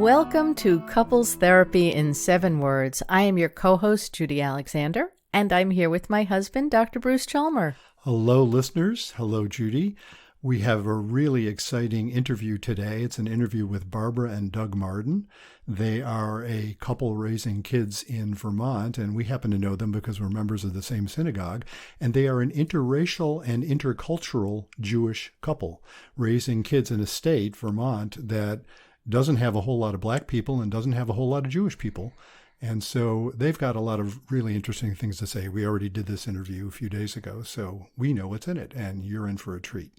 Welcome to Couples Therapy in 7 Words. I am your co-host, Judy Alexander, and I'm here with my husband, Dr. Bruce Chalmer. Hello, listeners. Hello, Judy. We have a really exciting interview today. It's an interview with Barbra and Doug Marden. They are a couple raising kids in Vermont, and we happen to know them because we're members of the same synagogue. And they are an interracial and intercultural Jewish couple raising kids in a state, Vermont, that doesn't have a whole lot of black people and doesn't have a whole lot of Jewish people. And so they've got a lot of really interesting things to say. We already did this interview a few days ago, so we know what's in it, and you're in for a treat.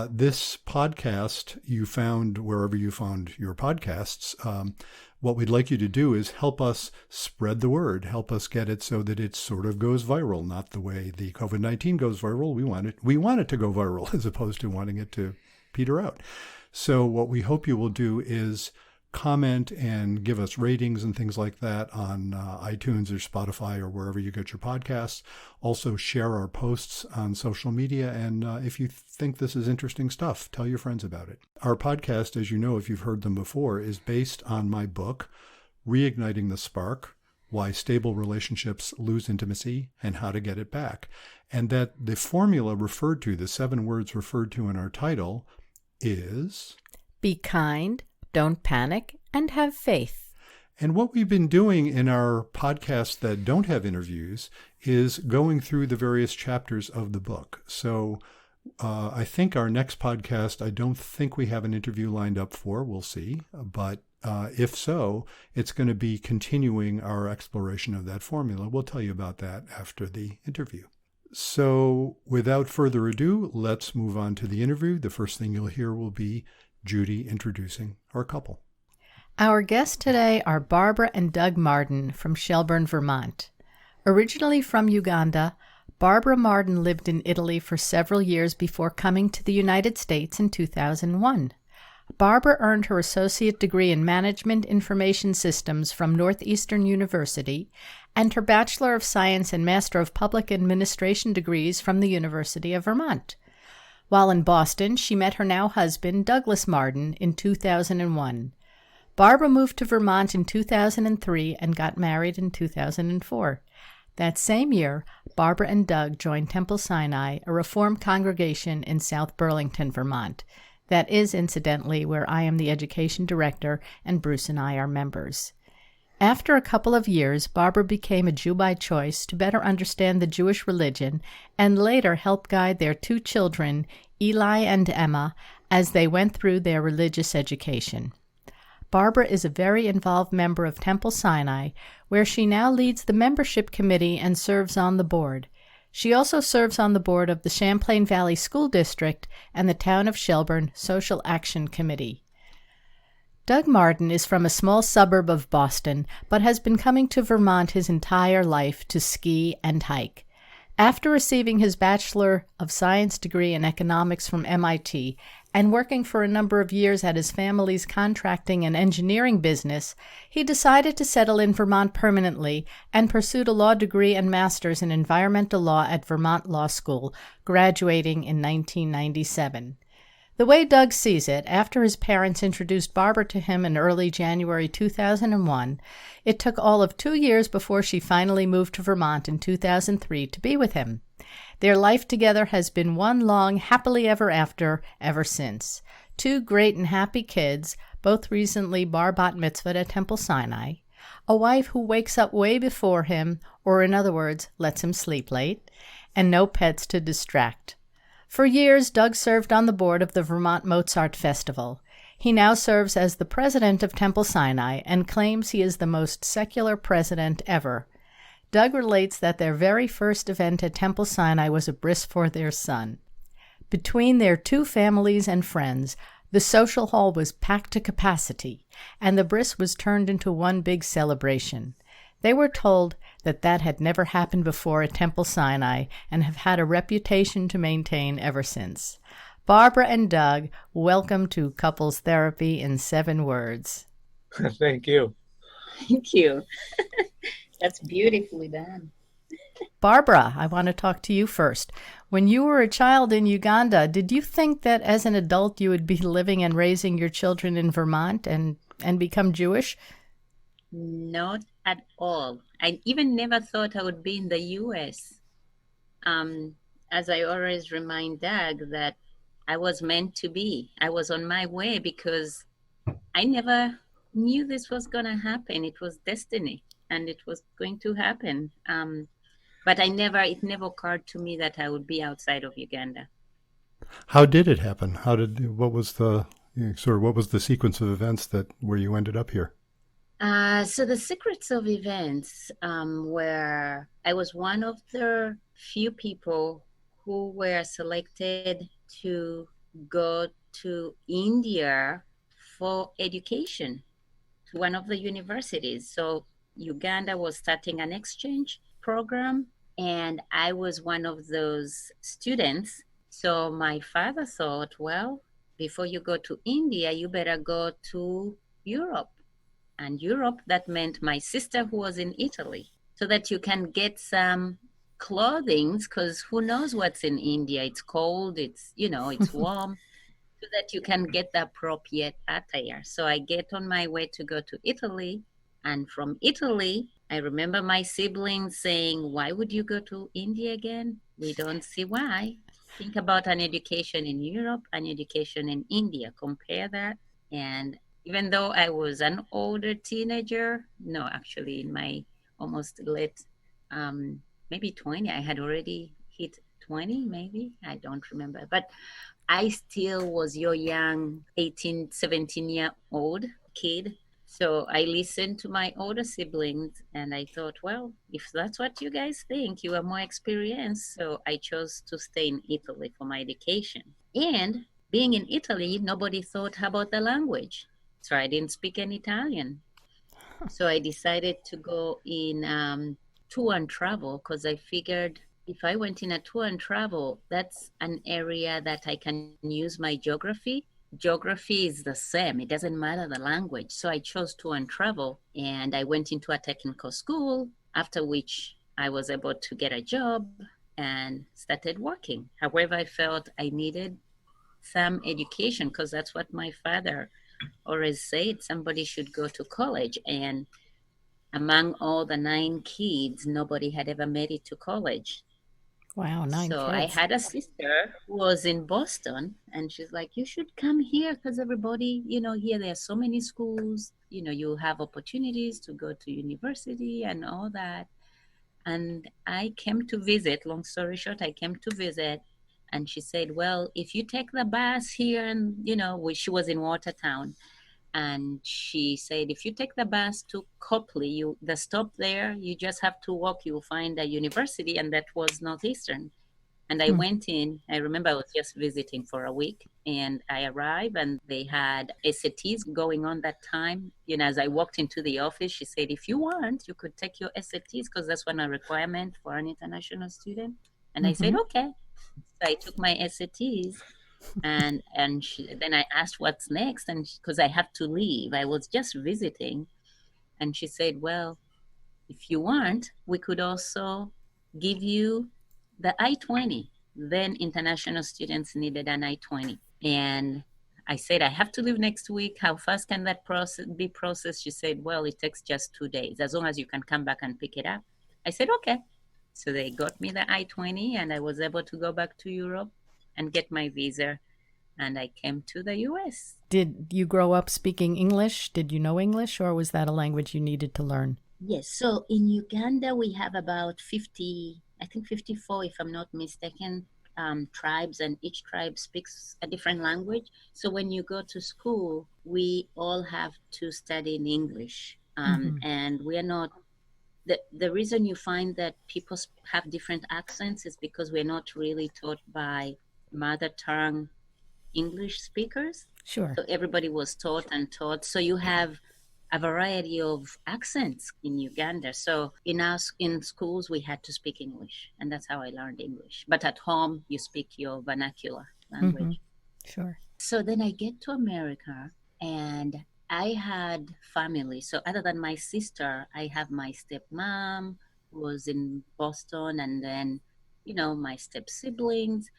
This podcast you found wherever you found your podcasts. What we'd like you to do is help us spread the word, help us get it so that it sort of goes viral, not the way the COVID-19 goes viral. We want it to go viral as opposed to wanting it to peter out. So what we hope you will do is comment and give us ratings and things like that on iTunes or Spotify or wherever you get your podcasts. Also share our posts on social media. And if you think this is interesting stuff, tell your friends about it. Our podcast, as you know, if you've heard them before, is based on my book, Reigniting the Spark, Why Stable Relationships Lose Intimacy and How to Get It Back. And that the formula referred to, the 7 words referred to in our title is... Be kind, don't panic, and have faith. And what we've been doing in our podcasts that don't have interviews is going through the various chapters of the book. So I think our next podcast, I don't think we have an interview lined up for. We'll see. But if so, it's going to be continuing our exploration of that formula. We'll tell you about that after the interview. So without further ado, let's move on to the interview. The first thing you'll hear will be Judy introducing our couple. Our guests today are Barbra and Doug Marden from Shelburne, Vermont. Originally from Uganda, Barbra Marden lived in Italy for several years before coming to the United States in 2001. Barbra earned her associate degree in Management Information Systems from Northeastern University and her Bachelor of Science and Master of Public Administration degrees from the University of Vermont. While in Boston, she met her now husband, Douglas Marden, in 2001. Barbra moved to Vermont in 2003 and got married in 2004. That same year, Barbra and Doug joined Temple Sinai, a Reformed congregation in South Burlington, Vermont. That is, incidentally, where I am the education director and Bruce and I are members. After a couple of years, Barbra became a Jew by choice to better understand the Jewish religion and later help guide their 2 children, Eli and Emma, as they went through their religious education. Barbra is a very involved member of Temple Sinai, where she now leads the membership committee and serves on the board. She also serves on the board of the Champlain Valley School District and the Town of Shelburne Social Action Committee. Doug Marden is from a small suburb of Boston, but has been coming to Vermont his entire life to ski and hike. After receiving his Bachelor of Science degree in economics from MIT and working for a number of years at his family's contracting and engineering business, he decided to settle in Vermont permanently and pursued a law degree and master's in environmental law at Vermont Law School, graduating in 1997. The way Doug sees it, after his parents introduced Barbra to him in early January 2001, it took all of 2 years before she finally moved to Vermont in 2003 to be with him. Their life together has been one long happily ever after ever since. 2 great and happy kids, both recently bar bat mitzvahed at Temple Sinai, a wife who wakes up way before him, or in other words, lets him sleep late, and no pets to distract. For years, Doug served on the board of the Vermont Mozart Festival. He now serves as the president of Temple Sinai and claims he is the most secular president ever. Doug relates that their very first event at Temple Sinai was a bris for their son. Between their 2 families and friends, the social hall was packed to capacity, and the bris was turned into one big celebration. They were told that had never happened before at Temple Sinai and have had a reputation to maintain ever since. Barbra and Doug, welcome to Couples Therapy in 7 Words. Thank you. Thank you. That's beautifully done. Barbra, I want to talk to you first. When you were a child in Uganda, did you think that as an adult you would be living and raising your children in Vermont? And and become Jewish? Not at all. I even never thought I would be in the US. Um, as I always remind Doug that I was meant to be. I was on my way because I never knew this was going to happen. It was destiny and it was going to happen. But it never occurred to me that I would be outside of Uganda. How did it happen? What was what was the sequence of events that where you ended up here? So the secrets of events were I was one of the few people who were selected to go to India for education to one of the universities. So Uganda was starting an exchange program, and I was one of those students. So my father thought, well, before you go to India, you better go to Europe. And Europe, that meant my sister who was in Italy, so that you can get some clothing, because who knows what's in India? It's cold, it's warm, so that you can get the appropriate attire. So I get on my way to go to Italy. And from Italy, I remember my siblings saying, why would you go to India again? We don't see why. Think about an education in Europe, an education in India. Compare that. And even though I was an older teenager, no, actually, in my almost late, maybe 20, I had already hit 20, maybe. I don't remember. But I still was your young 18, 17-year-old kid. So I listened to my older siblings and I thought, well, if that's what you guys think, you are more experienced. So I chose to stay in Italy for my education. And being in Italy, nobody thought about the language. So I didn't speak any Italian. So I decided to go in tour and travel because I figured if I went in a tour and travel, that's an area that I can use my geography. Geography is the same, it doesn't matter the language. So I chose tour and travel and I went into a technical school, after which I was able to get a job and started working. However, I felt I needed some education because that's what my father always said somebody should go to college. And among all the 9 kids, nobody had ever made it to college. Wow, 9 So I kids. had a sister who was in Boston, and she's like, you should come here because everybody, here there are so many schools, you have opportunities to go to university and all that. And I came to visit, long story short, I came to visit. And she said, well, if you take the bus here, and, she was in Watertown, and she said if you take the bus to Copley, the stop there, you just have to walk, you'll find a university, and that was Northeastern. And I Hmm. went in. I remember I was just visiting for a week, and I arrived and they had SATs going on that time. As I walked into the office, she said if you want you could take your SATs because that's one a requirement for an international student. And I said Mm-hmm. okay. So I took my SATs, then I asked what's next, and because I had to leave, I was just visiting, and she said, "Well, if you want, we could also give you the I-20." Then international students needed an I-20, and I said, "I have to leave next week. How fast can that process be processed?" She said, "Well, it takes just 2 days, as long as you can come back and pick it up." I said, "Okay." So they got me the I-20, and I was able to go back to Europe and get my visa, and I came to the US. Did you grow up speaking English? Did you know English, or was that a language you needed to learn? Yes, so in Uganda, we have about 50, I think 54, if I'm not mistaken, tribes, and each tribe speaks a different language. So when you go to school, we all have to study in English. Mm-hmm. And we're not, the reason you find that people have different accents is because we're not really taught by mother tongue English speakers. Sure. So everybody was taught and taught. So you have a variety of accents in Uganda. So in schools we had to speak English, and that's how I learned English. But at home you speak your vernacular Mm-hmm. language. Sure. So then I get to America, and I had family. So other than my sister, I have my stepmom who was in Boston, and then my step siblings.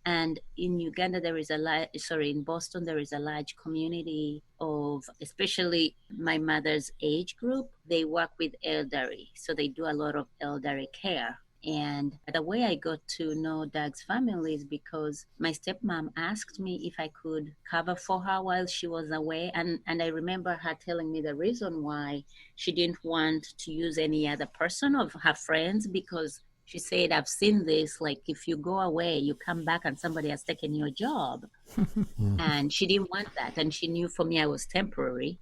And in Uganda, in Boston, there is a large community of, especially my mother's age group. They work with elderly. So they do a lot of elderly care. And the way I got to know Doug's family is because my stepmom asked me if I could cover for her while she was away. And I remember her telling me the reason why she didn't want to use any other person of her friends, because she said, I've seen this, like if you go away, you come back and somebody has taken your job. And she didn't want that. And she knew for me I was temporary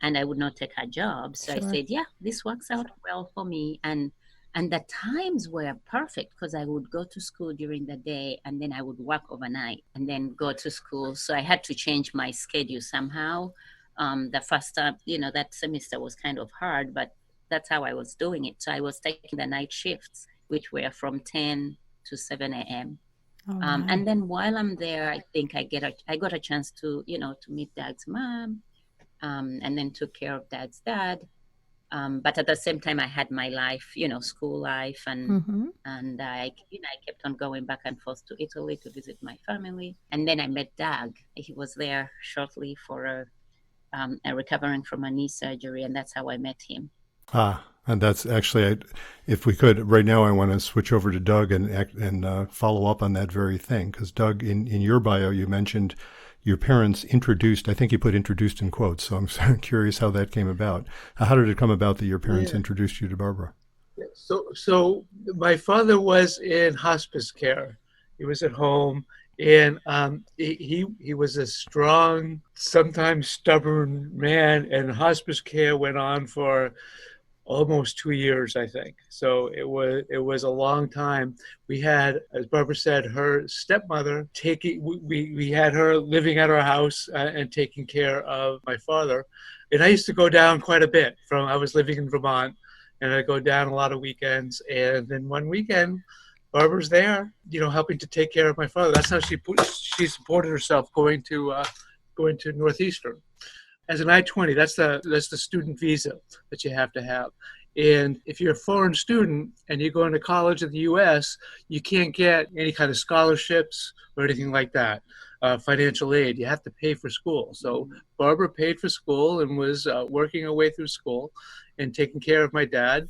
and I would not take her job. So Sure. I said, yeah, this works out well for me. And the times were perfect because I would go to school during the day and then I would work overnight and then go to school. So I had to change my schedule somehow. The first time, that semester was kind of hard, but that's how I was doing it. So I was taking the night shifts, which were from 10 to 7 a.m. Oh, wow. And then while I'm there, I think I got a chance to, to meet Dad's mom, and then took care of Dad's dad. But at the same time, I had my life, school life, and I kept on going back and forth to Italy to visit my family. And then I met Doug. He was there shortly for recovering from a knee surgery, and that's how I met him. And that's actually, if we could, right now I want to switch over to Doug and follow up on that very thing. Because Doug, in your bio, you mentioned your parents introduced, I think you put introduced in quotes, so I'm curious how that came about. How did it come about that your parents introduced you to Barbra? So my father was in hospice care. He was at home, and he was a strong, sometimes stubborn man, and hospice care went on for almost 2 years, I think. So it was a long time. We had, as Barbra said, her stepmother we had her living at our house and taking care of my father. And I used to go down quite a bit I was living in Vermont, and I'd go down a lot of weekends. And then one weekend, Barbra's there, helping to take care of my father. That's how she supported herself going to Northeastern. As an I-20, that's the student visa that you have to have. And if you're a foreign student and you're going to college in the U.S., you can't get any kind of scholarships or anything like that, financial aid. You have to pay for school. So Barbra paid for school and was working her way through school and taking care of my dad,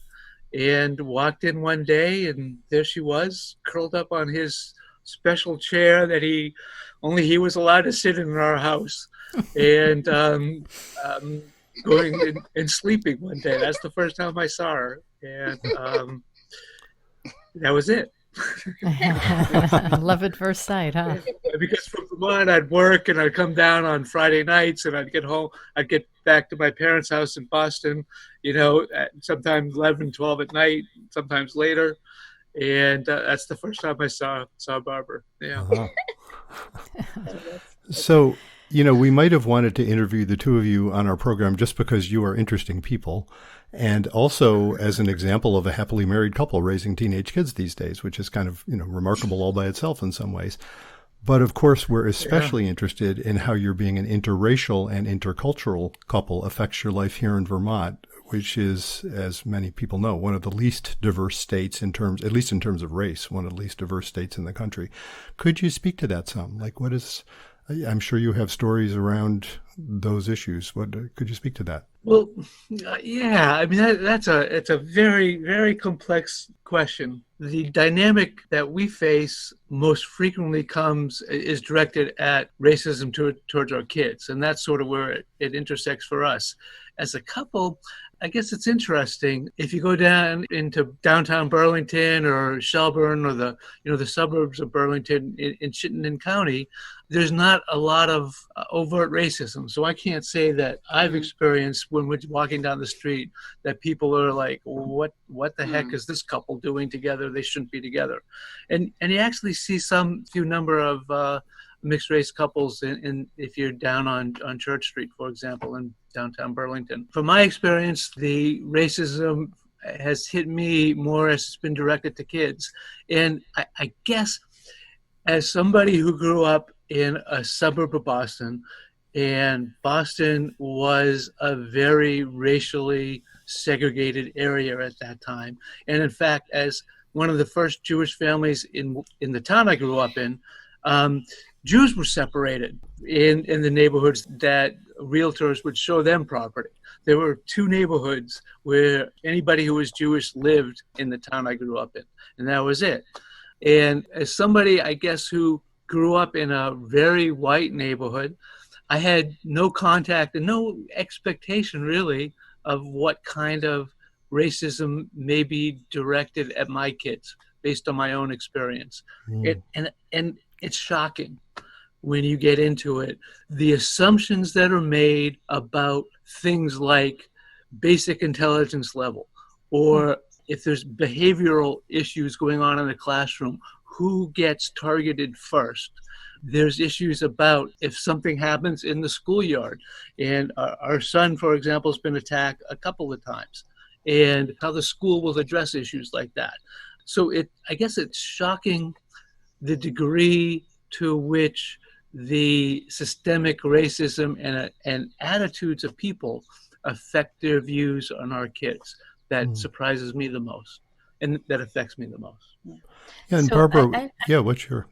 and walked in one day, and there she was, curled up on his special chair that only he was allowed to sit in our house, and going and sleeping one day. That's the first time I saw her, and that was it. Love at first sight, huh? Because from Vermont, I'd work and I'd come down on Friday nights, and I'd get home. I'd get back to my parents' house in Boston, at sometimes 11, 12 at night, sometimes later. And that's the first time I saw Barbra. Yeah. So, we might have wanted to interview the two of you on our program just because you are interesting people, and also as an example of a happily married couple raising teenage kids these days, which is kind of, remarkable all by itself in some ways. But of course, we're especially interested in how your being an interracial and intercultural couple affects your life here in Vermont, which is, as many people know, one of the least diverse states at least in terms of race, one of the least diverse states in the country. Could you speak to that some? I'm sure you have stories around those issues. Could you speak to that? Well, yeah. I mean, it's a very, very complex question. The dynamic that we face most frequently is directed at racism towards our kids, and that's sort of where it intersects for us. As a couple, I guess it's interesting. If you go down into downtown Burlington or Shelburne or the suburbs of Burlington in Chittenden County, there's not a lot of overt racism. So I can't say that I've experienced when we're walking down the street that people are like, what the heck is this couple doing together? They shouldn't be together. And you actually see few number of mixed race couples if you're down on Church Street, for example, in downtown Burlington. From my experience, the racism has hit me more as it's been directed to kids. And I guess as somebody who grew up in a suburb of Boston, and Boston was a very racially segregated area at that time. And in fact, as one of the first Jewish families in the town I grew up in, Jews were separated in the neighborhoods that realtors would show them property. There were 2 neighborhoods where anybody who was Jewish lived in the town I grew up in, and that was it. And as somebody, I guess, who grew up in a very white neighborhood, I had no contact and no expectation really of what kind of racism may be directed at my kids based on my own experience. And it's shocking when you get into it, the assumptions that are made about things like basic intelligence level, or if there's behavioral issues going on in the classroom, who gets targeted first. There's issues about if something happens in the schoolyard. And our son, for example, has been attacked a couple of times, and how the school will address issues like that. So I guess it's shocking the degree to which the systemic racism and attitudes of people affect their views on our kids. That surprises me the most, and that affects me the most. Yeah, and So Barbara,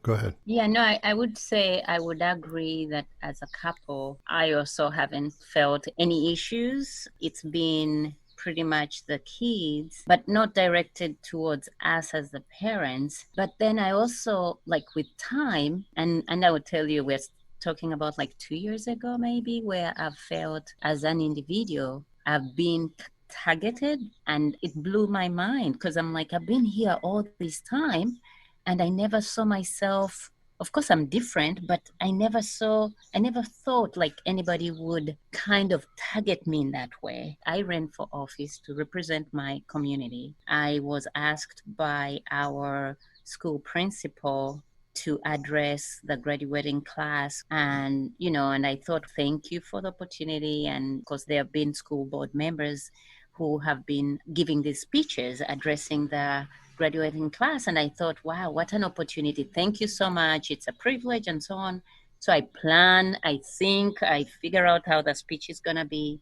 go ahead. Yeah, no, I would say I would agree that as a couple, I also haven't felt any issues. It's been pretty much the kids, but not directed towards us as the parents. But then I also, like with time, and I would tell you, we're talking about like 2 years ago, maybe, where I've felt as an individual, I've been targeted, and it blew my mind because I'm like, I've been here all this time and I never saw myself. Of course, I'm different, but I never thought like anybody would kind of target me in that way. I ran for office to represent my community. I was asked by our school principal to address the graduating class, and I thought, thank you for the opportunity. And because there have been school board members who have been giving these speeches addressing the graduating class, and I thought, wow, what an opportunity. Thank you so much. It's a privilege, and so on. So I plan, I think, I figure out how the speech is going to be.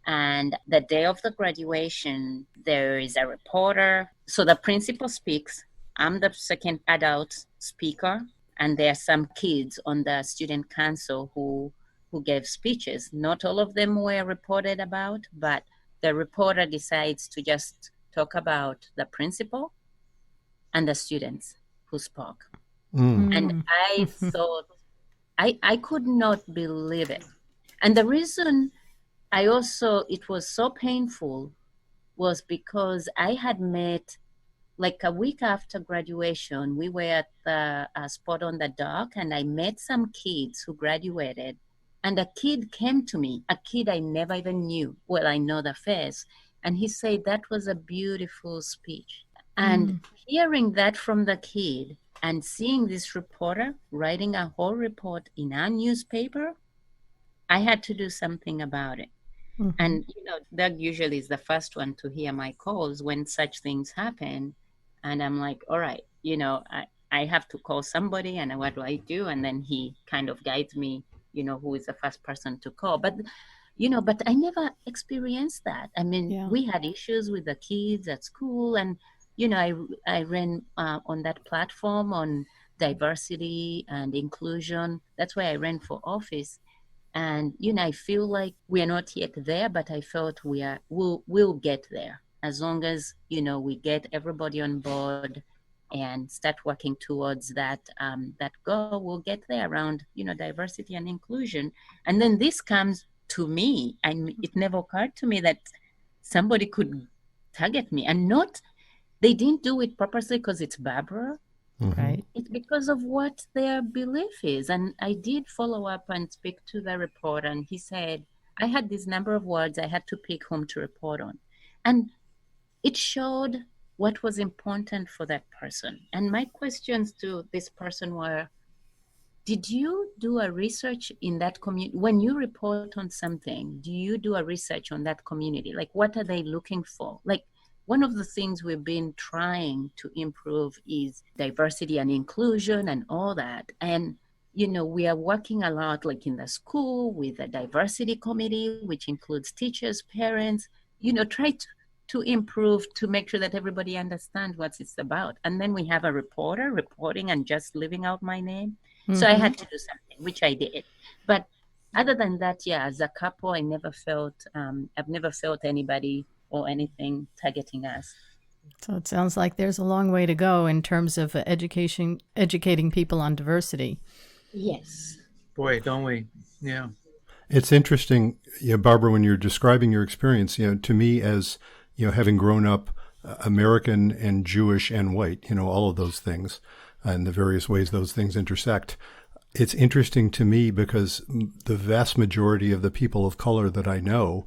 And the day of the graduation, there is a reporter. So the principal speaks. I'm the second adult speaker, and there are some kids on the student council who gave speeches. Not all of them were reported about, but the reporter decides to just talk about the principal and the students who spoke. And I thought, I could not believe it. And the reason it was so painful was because I had met, like a week after graduation, we were at the spot on the dock, and I met some kids who graduated. And a kid came to me, a kid I never even knew. Well, I know the face. And he said, that was a beautiful speech. And hearing that from the kid and seeing this reporter writing a whole report in our newspaper, I had to do something about it. And, Doug usually is the first one to hear my calls when such things happen. And I'm like, all right, I have to call somebody, and what do I do? And then he kind of guides me, who is the first person to call. But I never experienced that. I mean, we had issues with the kids at school, and I ran on that platform on diversity and inclusion. That's why I ran for office. And, I feel like we are not yet there, but I felt we'll get there as long as, we get everybody on board and start working towards that goal. We'll get there around, diversity and inclusion. And then this comes to me, and it never occurred to me that somebody could target me, and they didn't do it purposely because it's Barbara. Right. It's because of what their belief is. And I did follow up and speak to the reporter, and he said, I had this number of words I had to pick whom to report on. And it showed what was important for that person. And my questions to this person were, did you do a research in that community? When you report on something, do you do a research on that community? Like, what are they looking for? Like, one of the things we've been trying to improve is diversity and inclusion and all that. And, we are working a lot, like in the school with a diversity committee, which includes teachers, parents, try to improve, to make sure that everybody understands what it's about. And then we have a reporter reporting and just leaving out my name. So I Mm-hmm. had to do something, which I did. But other than that, yeah, as a couple, I've never felt anybody or anything targeting us. So it sounds like there's a long way to go in terms of educating people on diversity. Yes. Boy, don't we? Yeah. It's interesting, Barbara, when you're describing your experience, to me as, having grown up American and Jewish and white, all of those things and the various ways those things intersect. It's interesting to me because the vast majority of the people of color that I know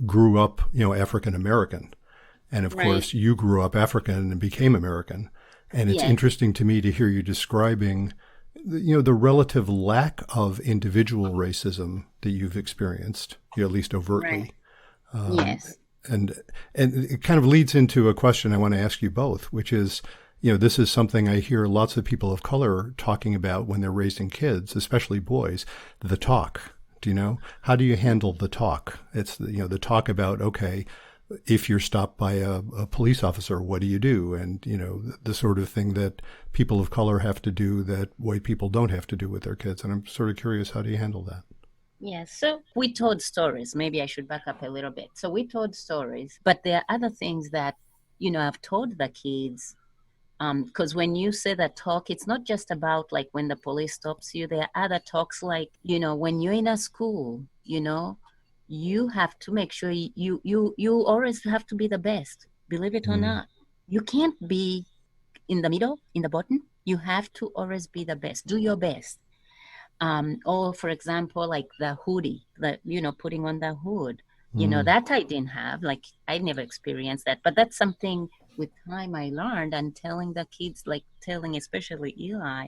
grew up, African American. And of course, you grew up African and became American. And it's interesting to me to hear you describing, the relative lack of individual racism that you've experienced, at least overtly. Yes. And it kind of leads into a question I want to ask you both, which is, this is something I hear lots of people of color talking about when they're raising kids, especially boys, the talk. How do you handle the talk? It's, the talk about, okay, if you're stopped by a police officer, what do you do? And, the sort of thing that people of color have to do that white people don't have to do with their kids. And I'm sort of curious, how do you handle that? Yeah, so we told stories. Maybe I should back up a little bit. So we told stories, but there are other things that, I've told the kids. Because when you say that talk, it's not just about like when the police stops you. There are other talks like, when you're in a school, you have to make sure you always have to be the best, believe it or not. You can't be in the middle, in the bottom. You have to always be the best. Do your best. Or for example, like the hoodie, putting on the hood, that I didn't have, like I never experienced that, but that's something with time I learned, and telling the kids, like telling especially Eli,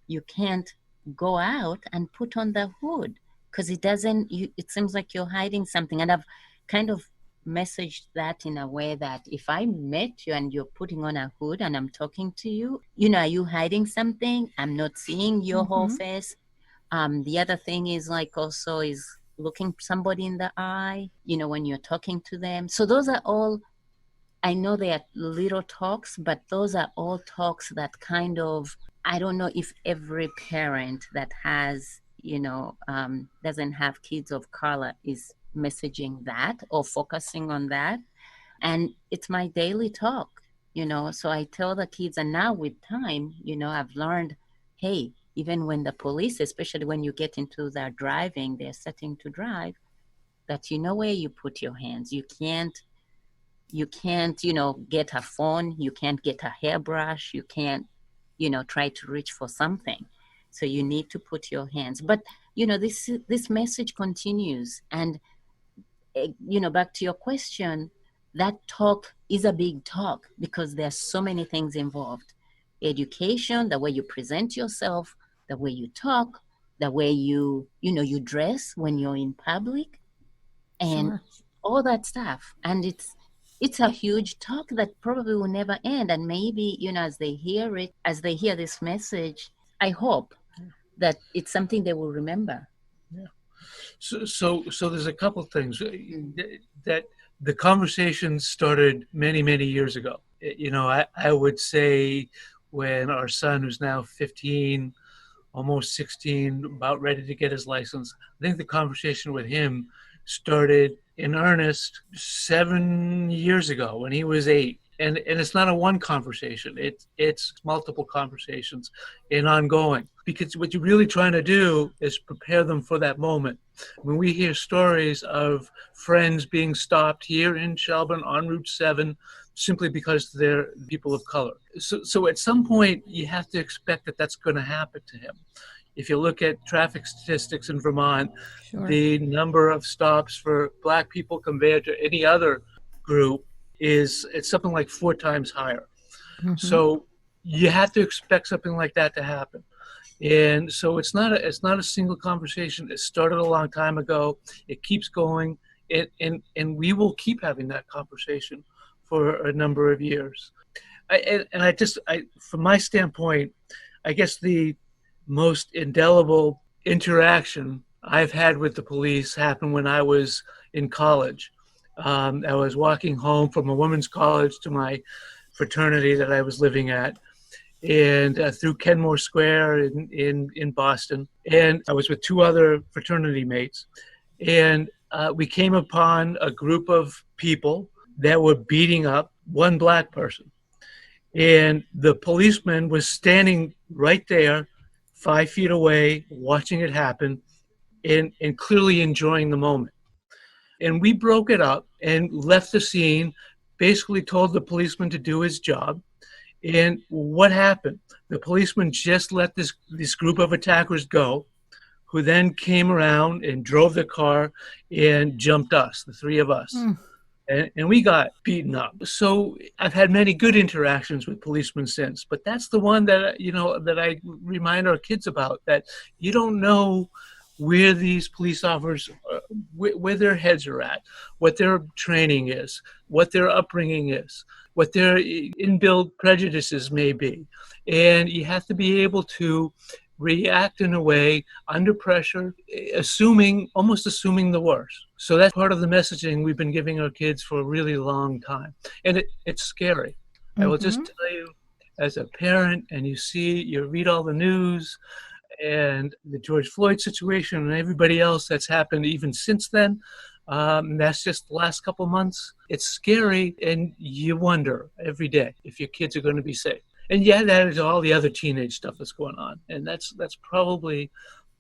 you can't go out and put on the hood because it seems like you're hiding something. And I've kind of messaged that in a way that if I met you and you're putting on a hood and I'm talking to you, are you hiding something? I'm not seeing your whole face. The other thing is like also is looking somebody in the eye, when you're talking to them. So those are all, I know they are little talks, but those are all talks that kind of, I don't know if every parent that has, doesn't have kids of color is messaging that or focusing on that. And it's my daily talk, so I tell the kids, and now with time, I've learned, hey, even when the police, especially when you get into their driving, they're setting to drive, that where you put your hands. You can't, get a phone. You can't get a hairbrush. You can't, try to reach for something. So you need to put your hands. But, this message continues. And, back to your question, that talk is a big talk because there's so many things involved. Education, the way you present yourself, the way you talk, the way you dress when you're in public, and all that stuff. And it's a huge talk that probably will never end. And maybe, as they hear this message, I hope that it's something they will remember. Yeah. So there's a couple things that the conversation started many, many years ago. I would say when our son, who's now 15, almost 16, about ready to get his license, I think the conversation with him started in earnest 7 years ago when he was 8. And it's not a one conversation. It's multiple conversations and ongoing. Because what you're really trying to do is prepare them for that moment. When we hear stories of friends being stopped here in Shelburne on Route 7 simply because they're people of color. So at some point, you have to expect that that's going to happen to him. If you look at traffic statistics in Vermont, the number of stops for Black people compared to any other group it's something like 4 times higher. So you have to expect something like that to happen. And so it's not a single conversation. It started a long time ago. It keeps going, and we will keep having that conversation for a number of years. From my standpoint, I guess the most indelible interaction I've had with the police happened when I was in college. I was walking home from a women's college to my fraternity that I was living at, and through Kenmore Square in Boston. And I was with two other fraternity mates. And we came upon a group of people that were beating up one black person. And the policeman was standing right there, 5 feet away, watching it happen and clearly enjoying the moment. And we broke it up and left the scene, basically told the policeman to do his job. And what happened? The policeman just let this group of attackers go, who then came around and drove the car and jumped us, the three of us. And we got beaten up. So I've had many good interactions with policemen since, but that's the one that, that I remind our kids about, that you don't know where these police officers, where their heads are at, what their training is, what their upbringing is, what their inbuilt prejudices may be. And you have to be able to react in a way under pressure, almost assuming the worst. So that's part of the messaging we've been giving our kids for a really long time. And it's scary. I will just tell you, as a parent, and you read all the news and the George Floyd situation and everybody else that's happened even since then, that's just the last couple months. It's scary, and you wonder every day if your kids are going to be safe. And yeah, that is all the other teenage stuff that's going on. And that's probably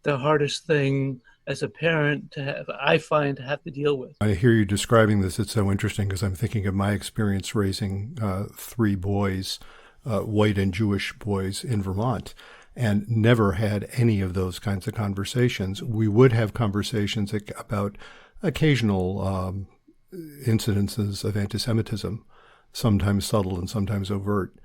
the hardest thing as a parent I find to have to deal with. I hear you describing this. It's so interesting because I'm thinking of my experience raising 3 boys, white and Jewish boys in Vermont, and never had any of those kinds of conversations. We would have conversations about occasional incidences of antisemitism, sometimes subtle and sometimes overt.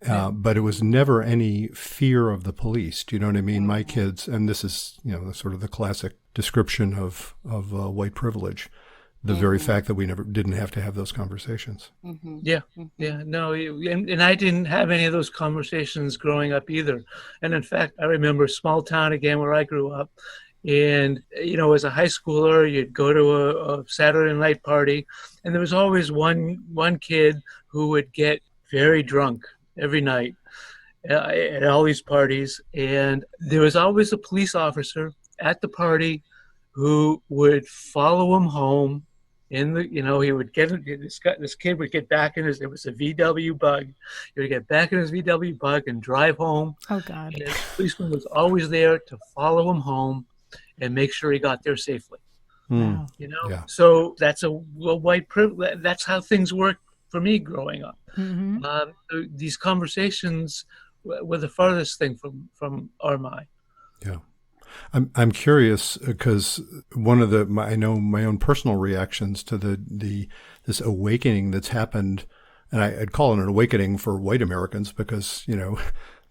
But it was never any fear of the police. Do you know what I mean? My kids, and this is, sort of the classic description of white privilege, the very fact that we never didn't have to have those conversations. Yeah. No, and I didn't have any of those conversations growing up either. And in fact, I remember a small town again where I grew up. And, as a high schooler, you'd go to a Saturday night party, and there was always one kid who would get very drunk every night at all these parties. And there was always a police officer at the party who would follow him home. He would this kid would get back in it was a VW bug. He would get back in his VW bug and drive home. Oh, God. And his policeman was always there to follow him home and make sure he got there safely. Wow. Yeah. So that's a white privilege. That's how things worked for me growing up. These conversations were the farthest thing from our mind. Yeah. I'm curious because I know my own personal reactions to this awakening that's happened, and I'd call it an awakening for white Americans because,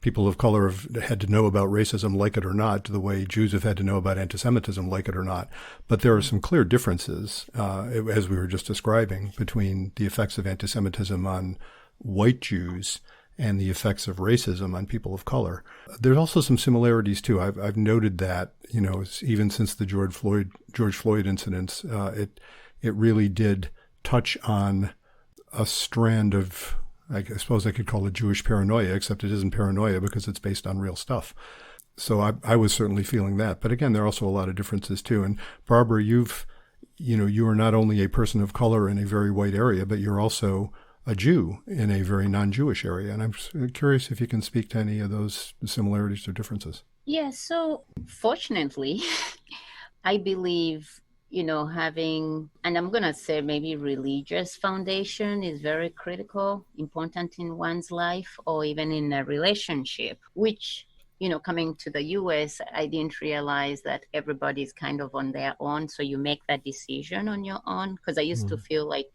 people of color have had to know about racism, like it or not, the way Jews have had to know about antisemitism, like it or not. But there are some clear differences, as we were just describing, between the effects of antisemitism on white Jews and the effects of racism on people of color. There's also some similarities too. I've noted that, even since the George Floyd incidents, it really did touch on a strand of, I suppose I could call it Jewish paranoia, except it isn't paranoia because it's based on real stuff. So I was certainly feeling that. But again, there are also a lot of differences too. And Barbra, you are not only a person of color in a very white area, but you're also a Jew in a very non-Jewish area. And I'm curious if you can speak to any of those similarities or differences. Yeah, so fortunately, I believe, having, and I'm going to say maybe religious foundation is very critical, important in one's life or even in a relationship, which, coming to the US, I didn't realize that everybody's kind of on their own. So you make that decision on your own. Because I used to feel like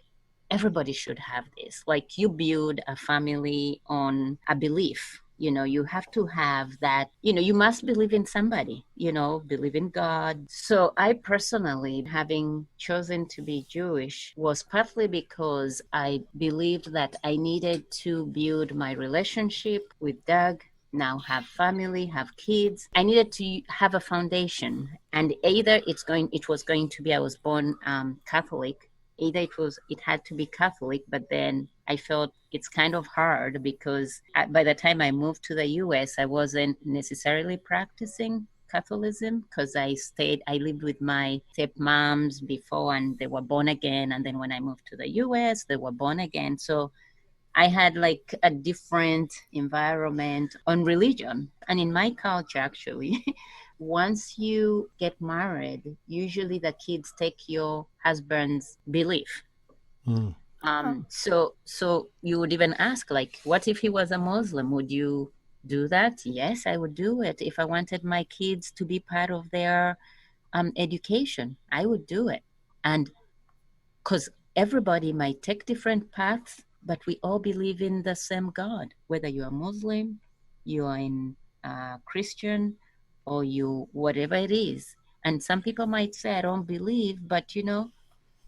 everybody should have this. Like you build a family on a belief. You have to have that, you must believe in somebody, believe in God. So I personally, having chosen to be Jewish, was partly because I believed that I needed to build my relationship with Doug, now have family, have kids. I needed to have a foundation. And either it was going to be, I was born Catholic, either it had to be Catholic, but then I felt it's kind of hard because by the time I moved to the US, I wasn't necessarily practicing Catholicism because I lived with my stepmoms before and they were born again. And then when I moved to the US, they were born again. So I had like a different environment on religion. And in my culture, actually, once you get married, usually the kids take your husband's belief. Mm. So you would even ask, like, what if he was a Muslim? Would you do that? Yes, I would do it. If I wanted my kids to be part of their education, I would do it. And because everybody might take different paths, but we all believe in the same God, whether you're a Muslim, you are in Christian, or you whatever it is. And some people might say, I don't believe, but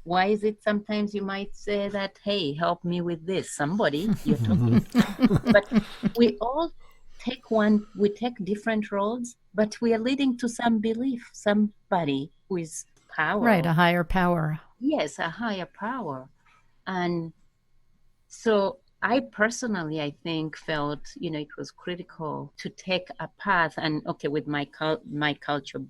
why is it sometimes you might say that, hey, help me with this? Somebody you're talking to. But we all we take different roads, but we are leading to some belief, somebody who is power. Right, a higher power. Yes, a higher power. And so I personally, I think, felt, it was critical to take a path and, okay, with my culture,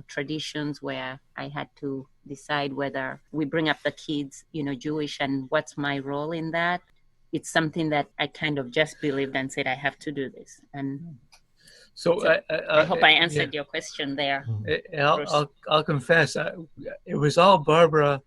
traditions where I had to decide whether we bring up the kids, Jewish, and what's my role in that. It's something that I kind of just believed and said, I have to do this. And so I hope I answered your question there. I'll confess, it was all Barbara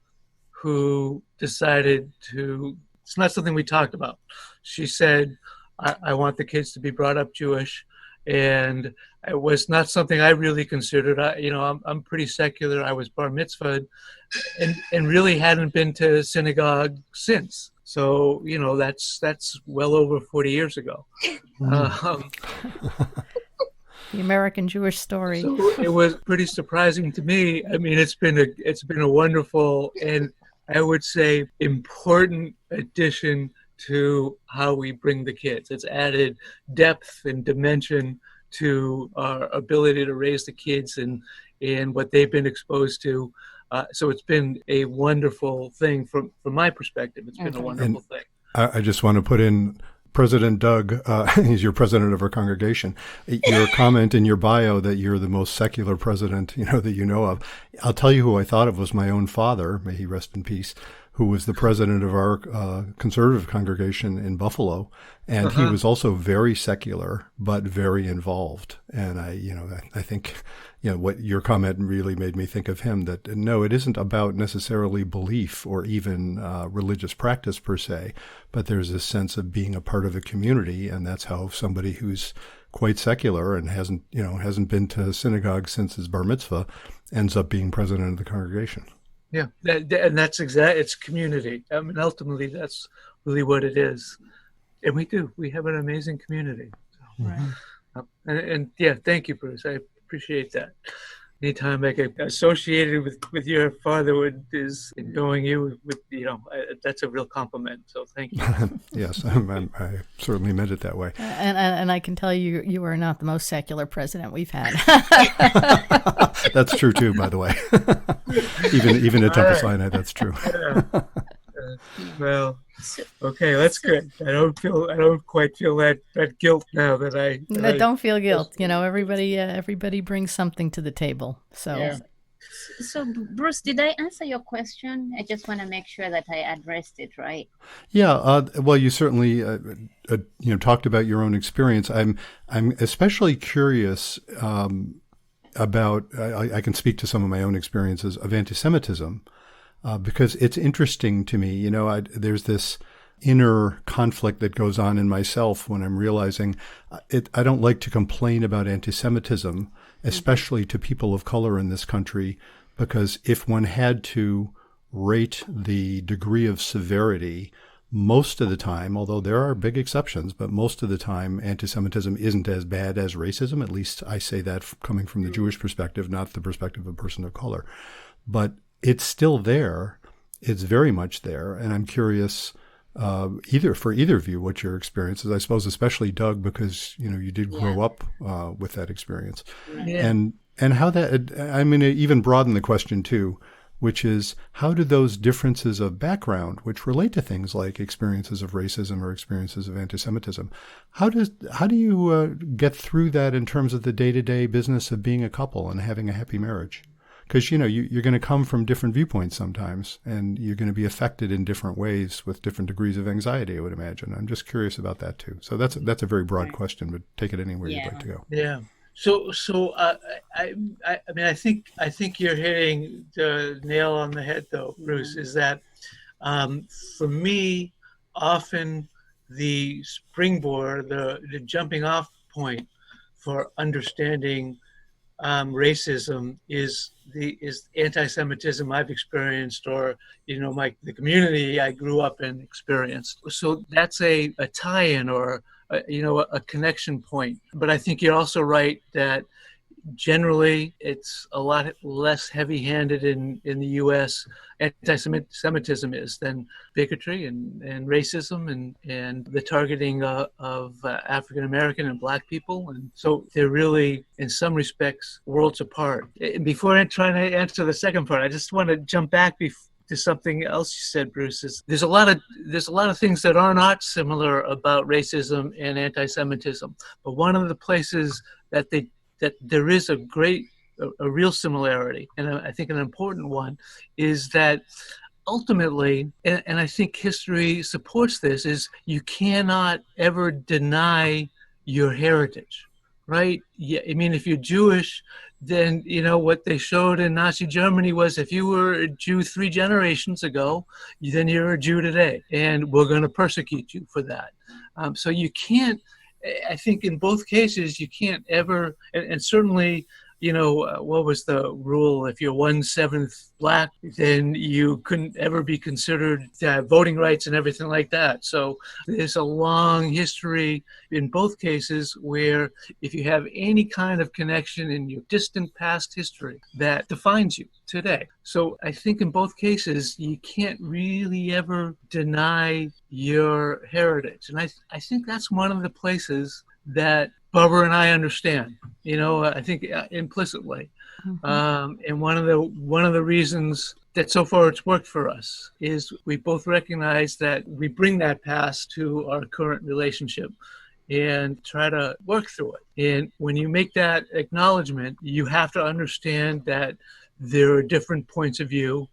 who decided to. It's not something we talked about. She said, I want the kids to be brought up Jewish. And it was not something I really considered. I'm pretty secular. I was bar mitzvahed and really hadn't been to synagogue since. So, that's well over 40 years ago. The American Jewish story. So it was pretty surprising to me. I mean, it's been a wonderful and I would say important addition to how we bring the kids. It's added depth and dimension to our ability to raise the kids and what they've been exposed to. So it's been a wonderful thing from my perspective. It's been a wonderful thing. I just want to put in President Doug, he's your president of our congregation. Your comment in your bio that you're the most secular president, that you know of. I'll tell you who I thought of was my own father, may he rest in peace, who was the president of our conservative congregation in Buffalo. And he was also very secular, but very involved. And I think, what your comment really made me think of him, that no, it isn't about necessarily belief or even religious practice per se, but there's this sense of being a part of a community. And that's how somebody who's quite secular and hasn't been to synagogue since his bar mitzvah ends up being president of the congregation. Yeah, and that's it's community. I mean, ultimately, that's really what it is. And we have an amazing community. So. Right. And yeah, thank you, Bruce. I appreciate that. Anytime I get associated with your father is knowing you with, that's a real compliment. So thank you. Yes, I certainly meant it that way. And I can tell you, you are not the most secular president we've had. That's true too, by the way. even at Temple Sinai, that's true. Well, okay, that's good. I don't quite feel that guilt now that don't feel guilt. Everybody brings something to the table. So. Yeah. So, Bruce, did I answer your question? I just want to make sure that I addressed it right. Yeah. Well, you certainly talked about your own experience. I'm especially curious about. I can speak to some of my own experiences of antisemitism. Because it's interesting to me, there's this inner conflict that goes on in myself when I'm realizing I don't like to complain about antisemitism, especially to people of color in this country, because if one had to rate the degree of severity, most of the time, although there are big exceptions, but most of the time, antisemitism isn't as bad as racism. At least I say that coming from the Jewish perspective, not the perspective of a person of color. But it's still there. It's very much there. And I'm curious, either of you, what your experience is. I suppose especially Doug, because, you did grow up with that experience. Yeah. And how that, even broaden the question too, which is how do those differences of background, which relate to things like experiences of racism or experiences of anti-Semitism, how do you get through that in terms of the day-to-day business of being a couple and having a happy marriage? Because, you're going to come from different viewpoints sometimes, and you're going to be affected in different ways with different degrees of anxiety, I would imagine. I'm just curious about that, too. So that's a very broad question, but take it anywhere you'd like to go. Yeah. So I mean, I think you're hitting the nail on the head, though, Bruce, is that for me, often the springboard, the jumping off point for understanding racism is anti-Semitism I've experienced, or the community I grew up in experienced. So that's a tie-in, or a connection point. But I think you're also right that generally it's a lot less heavy-handed in the U.S. anti-Semitism is than bigotry and racism and the targeting of African American and Black people. And so they're really, in some respects, worlds apart. Before I try to answer the second part, I just want to jump back to something else you said, Bruce. Is there's a lot of things that are not similar about racism and anti-Semitism, but one of the places that there is a real similarity, and I think an important one, is that ultimately, and I think history supports this, is you cannot ever deny your heritage, right? Yeah, I mean, if you're Jewish, then what they showed in Nazi Germany was if you were a Jew 3 generations ago, then you're a Jew today, and we're going to persecute you for that. So you can't. I think in both cases, you can't ever, and certainly, what was the rule? If you're 1/7 Black, then you couldn't ever be considered to have voting rights and everything like that. So there's a long history in both cases where if you have any kind of connection in your distant past history, that defines you today. So I think in both cases, you can't really ever deny your heritage. And I think that's one of the places that Barbara and I understand, I think implicitly. Mm-hmm. And one of the reasons that so far it's worked for us is we both recognize that we bring that past to our current relationship and try to work through it. And when you make that acknowledgement, you have to understand that there are different points of view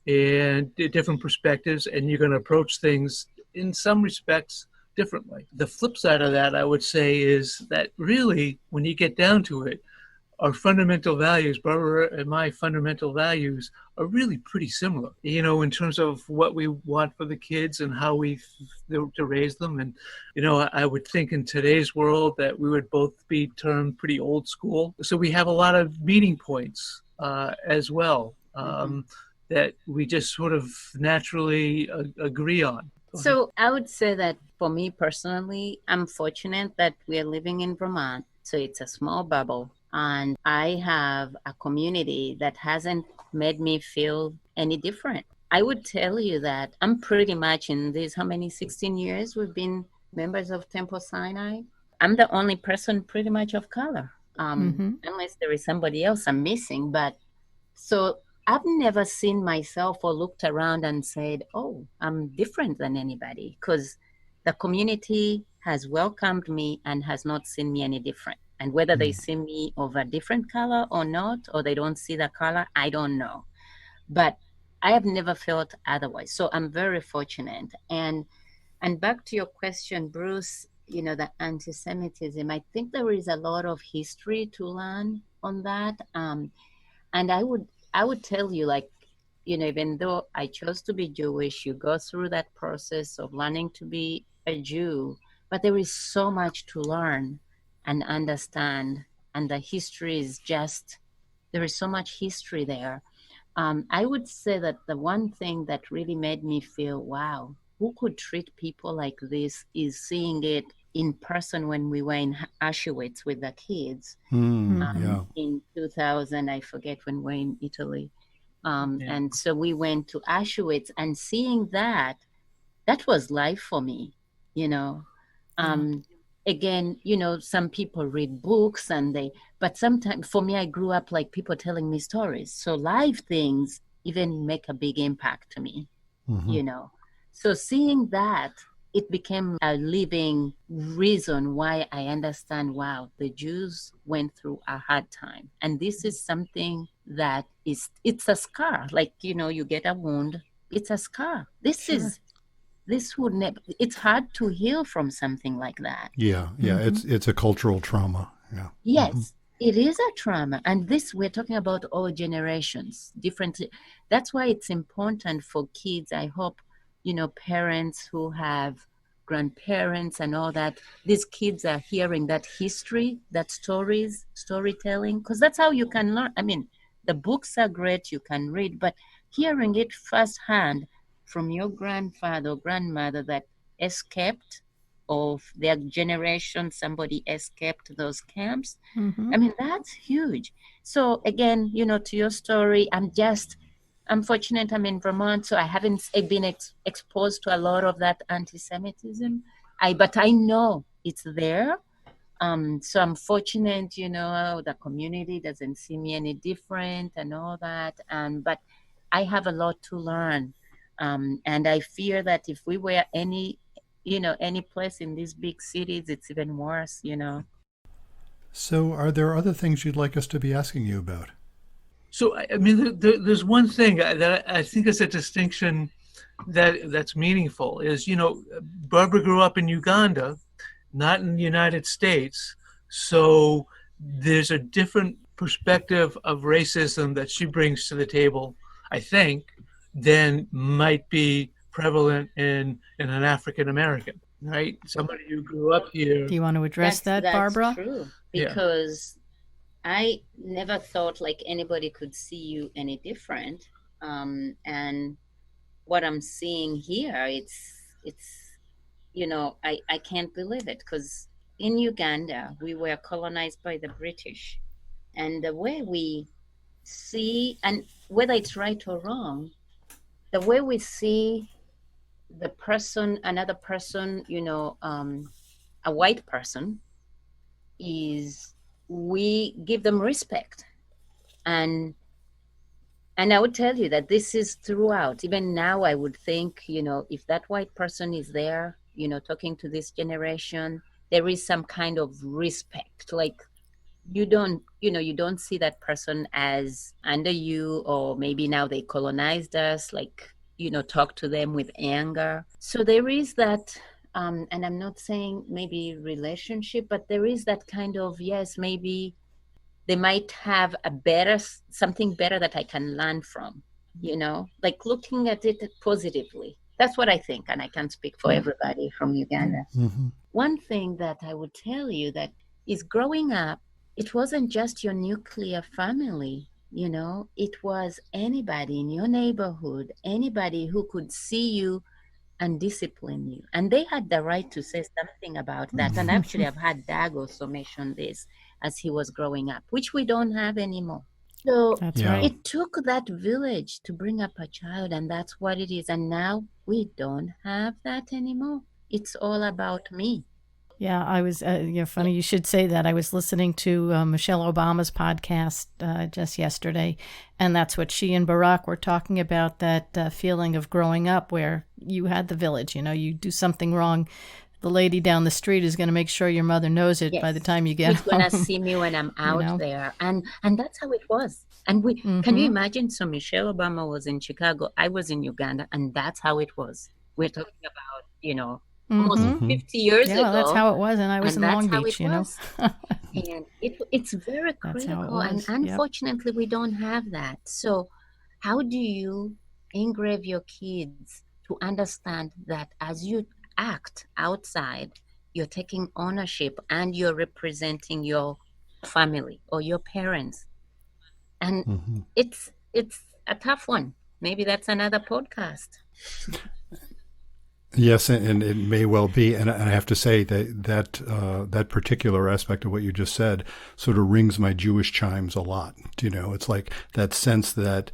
and different perspectives, and you're going to approach things in some respects differently. The flip side of that, I would say, is that really, when you get down to it, our fundamental values, Barbara and my fundamental values, are really pretty similar, in terms of what we want for the kids and how to raise them. And, I would think in today's world that we would both be termed pretty old school. So we have a lot of meeting points as well that we just sort of naturally agree on. So I would say that for me personally, I'm fortunate that we're living in Vermont. So it's a small bubble. And I have a community that hasn't made me feel any different. I would tell you that I'm pretty much in these, 16 years we've been members of Temple Sinai. I'm the only person pretty much of color, unless there is somebody else I'm missing. But so I've never seen myself or looked around and said, oh, I'm different than anybody, because the community has welcomed me and has not seen me any different. And whether they see me of a different color or not, or they don't see the color, I don't know. But I have never felt otherwise. So I'm very fortunate. And back to your question, Bruce, the anti-Semitism, I think there is a lot of history to learn on that. And I would tell you, even though I chose to be Jewish, you go through that process of learning to be a Jew, but there is so much to learn and understand. And the history is there is so much history there. I would say that the one thing that really made me feel, wow, who could treat people like this, is seeing it in person when we were in Auschwitz with the kids in 2000. I forget when we were in Italy. And so we went to Auschwitz, and seeing that was life for me, Again, some people read books but sometimes for me, I grew up like people telling me stories. So live things even make a big impact to me, you know. So seeing that, it became a living reason why I understand, wow, the Jews went through a hard time. And this is something that it's a scar. Like, you know, you get a wound, it's a scar. This would never, it's hard to heal from something like that. Yeah. It's a cultural trauma. Yeah. Yes, it is a trauma. And this, we're talking about all generations, different. That's why it's important for kids. I hope, you know, parents who have grandparents and all that, these kids are hearing that history, that storytelling, because that's how you can learn. I mean, the books are great, you can read, but hearing it firsthand from your grandfather or grandmother that escaped of their generation, somebody escaped those camps. I mean, that's huge. So again, you know, to your story, I'm fortunate I'm in Vermont, so I haven't been exposed to a lot of that anti-Semitism. But I know it's there. So I'm fortunate, you know, the community doesn't see me any different and all that. But I have a lot to learn. And I fear that if we were any place in these big cities, it's even worse, you know. So are there other things you'd like us to be asking you about? So, I mean, there's one thing that I think is a distinction that's meaningful is, you know, Barbra grew up in Uganda, not in the United States. So there's a different perspective of racism that she brings to the table, I think, than might be prevalent in an African American, right? Somebody who grew up here. Do you want to address that, Barbra? That's true, because I never thought like anybody could see you any different. And what I'm seeing here, it's you know, I can't believe it, because in Uganda, we were colonized by the British. And the way we see, and whether it's right or wrong, the way we see the person, another person, you know, a white person, is we give them respect. And I would tell you that this is throughout. Even now, I would think, you know, if that white person is there, you know, talking to this generation, there is some kind of respect. Like, you don't see that person as under you, or maybe now they colonized us, like, you know, talk to them with anger. So there is that, and I'm not saying maybe relationship, but there is that kind of, yes, maybe they might have something better that I can learn from, you know, like looking at it positively. That's what I think, and I can't speak for everybody from Uganda. One thing that I would tell you that is, growing up, it wasn't just your nuclear family, you know, it was anybody in your neighborhood, anybody who could see you and discipline you. And they had the right to say something about that. And actually, I've had Dag also mention this as he was growing up, which we don't have anymore. So it took that village to bring up a child, and that's what it is. And now we don't have that anymore. It's all about me. Yeah, I was, funny you should say that. I was listening to Michelle Obama's podcast just yesterday, and that's what she and Barack were talking about, that feeling of growing up where you had the village. You know, you do something wrong, the lady down the street is going to make sure your mother knows it by the time you get home. She's going to see me when I'm out there. And that's how it was. And can you imagine? So Michelle Obama was in Chicago, I was in Uganda, and that's how it was. We're talking about, you know, almost 50 years ago. Yeah, that's how it was, and I was in Long Beach, you know. And it's very critical, and unfortunately, we don't have that. So how do you engrave your kids to understand that as you act outside, you're taking ownership and you're representing your family or your parents? And it's a tough one. Maybe that's another podcast. Yes, and it may well be. And I have to say that particular aspect of what you just said sort of rings my Jewish chimes a lot. You know, it's like that sense that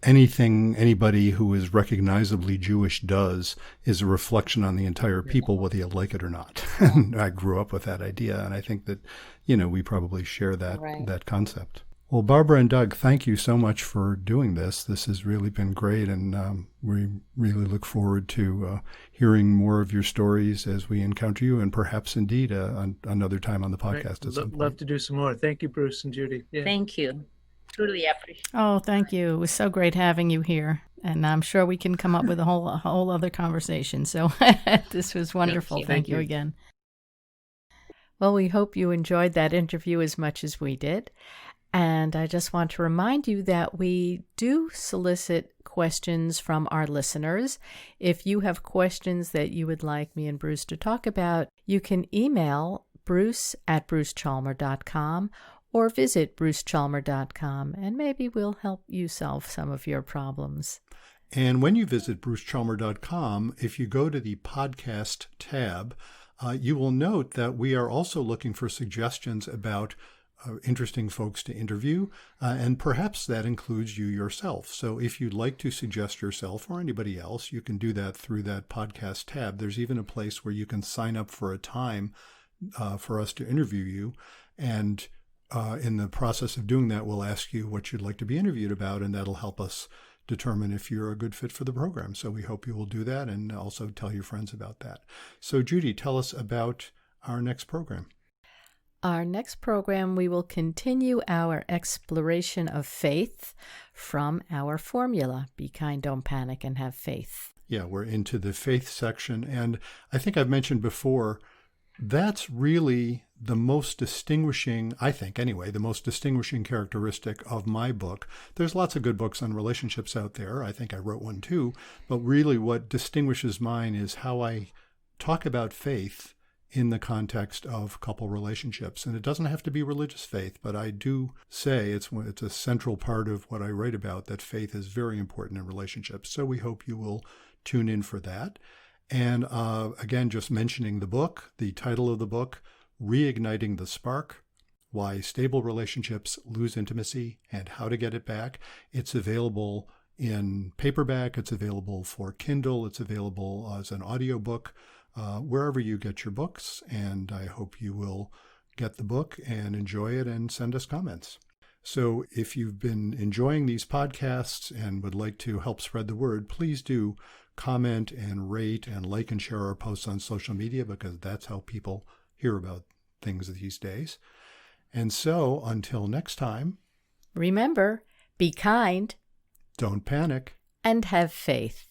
anybody who is recognizably Jewish does is a reflection on the entire people, whether you like it or not. And I grew up with that idea, and I think that, you know, we probably share that concept. Well, Barbra and Doug, thank you so much for doing this. This has really been great, and we really look forward to hearing more of your stories as we encounter you, and perhaps indeed another time on the podcast at some point. Love to do some more. Thank you, Bruce and Judy. Yeah. Thank you. Truly appreciate it. Oh, thank you. It was so great having you here. And I'm sure we can come up with a whole other conversation. So this was wonderful. Thank you again. Well, we hope you enjoyed that interview as much as we did. And I just want to remind you that we do solicit questions from our listeners. If you have questions that you would like me and Bruce to talk about, you can email bruce@brucechalmer.com or visit brucechalmer.com, and maybe we'll help you solve some of your problems. And when you visit brucechalmer.com, if you go to the podcast tab, you will note that we are also looking for suggestions about interesting folks to interview, and perhaps that includes you yourself. So if you'd like to suggest yourself or anybody else, you can do that through that podcast tab. There's even a place where you can sign up for a time for us to interview you. And in the process of doing that, we'll ask you what you'd like to be interviewed about, and that'll help us determine if you're a good fit for the program. So we hope you will do that, and also tell your friends about that. So Judy, tell us about our next program. Our next program, we will continue our exploration of faith from our formula, Be Kind, Don't Panic, and Have Faith. Yeah, we're into the faith section. And I think I've mentioned before, that's really the most distinguishing, I think anyway, the most distinguishing characteristic of my book. There's lots of good books on relationships out there. I think I wrote one too. But really what distinguishes mine is how I talk about faith in the context of couple relationships. And it doesn't have to be religious faith, but I do say it's a central part of what I write about, that faith is very important in relationships. So we hope you will tune in for that. And again, just mentioning the book, the title of the book, Reigniting the Spark, Why Stable Relationships Lose Intimacy and How to Get It Back. It's available in paperback. It's available for Kindle. It's available as an audiobook, wherever you get your books. And I hope you will get the book and enjoy it and send us comments. So if you've been enjoying these podcasts and would like to help spread the word, please do comment and rate and like and share our posts on social media, because that's how people hear about things these days. And so until next time, remember, be kind, don't panic, and have faith.